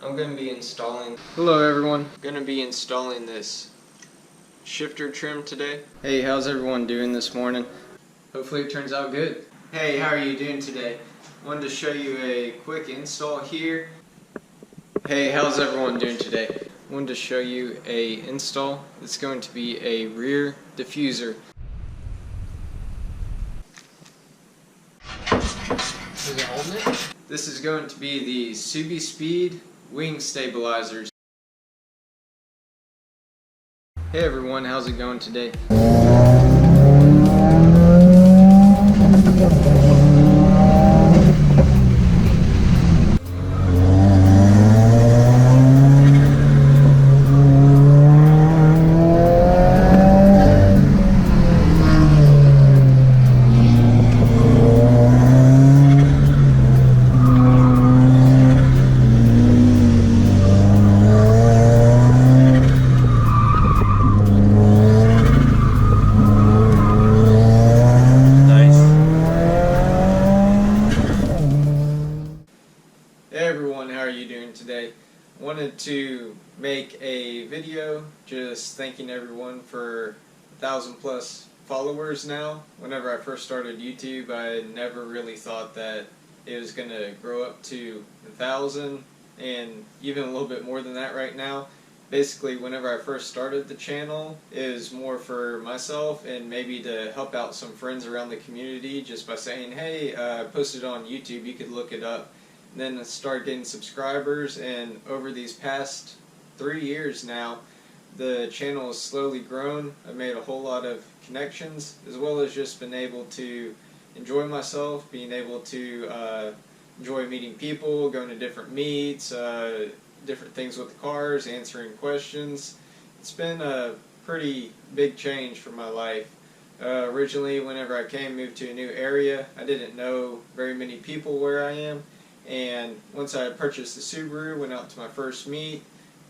I'm going to be installing... Hello everyone. I'm going to be installing this shifter trim today. Hey, how's everyone doing this morning? Hopefully it turns out good. Hey, how are you doing today? Wanted to show you a quick install here. Hey, how's everyone doing today? Wanted to show you a install. It's going to be a rear diffuser. Is it holding it? This is going to be the Subi Speed wing stabilizers. Hey everyone, how's it going today? Hey everyone, how are you doing today? Wanted to make a video just thanking everyone for 1,000+ followers now. Whenever I first started YouTube, I never really thought that it was going to grow up to 1,000 and even a little bit more than that right now. Basically, whenever I first started the channel, it was more for myself and maybe to help out some friends around the community just by saying, hey, I posted on YouTube, you could look it up. And then I started getting subscribers, and over these past 3 years now, the channel has slowly grown. I've made a whole lot of connections, as well as just been able to enjoy myself, being able to enjoy meeting people, going to different meets, different things with the cars, answering questions. It's been a pretty big change for my life. Originally, whenever I moved to a new area, I didn't know very many people where I am. And once I purchased the Subaru, went out to my first meet,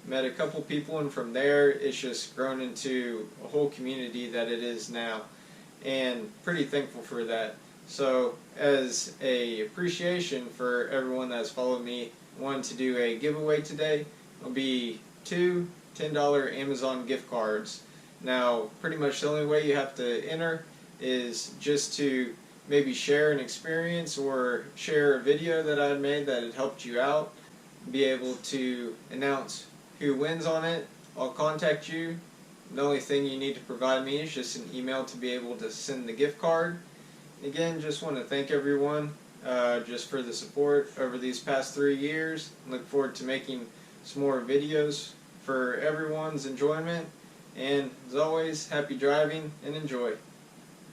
met a couple people, and from there it's just grown into a whole community that it is now, and pretty thankful for that. So as a appreciation for everyone that's followed me, I wanted to do a giveaway today. It'll be 2 $10 Amazon gift cards. Now pretty much the only way you have to enter is just to maybe share an experience or share a video that I made that had helped you out, be able to announce who wins on it. I'll contact you. The only thing you need to provide me is just an email to be able to send the gift card. Again, just want to thank everyone just for the support over these past 3 years. Look forward to making some more videos for everyone's enjoyment. And as always, happy driving and enjoy.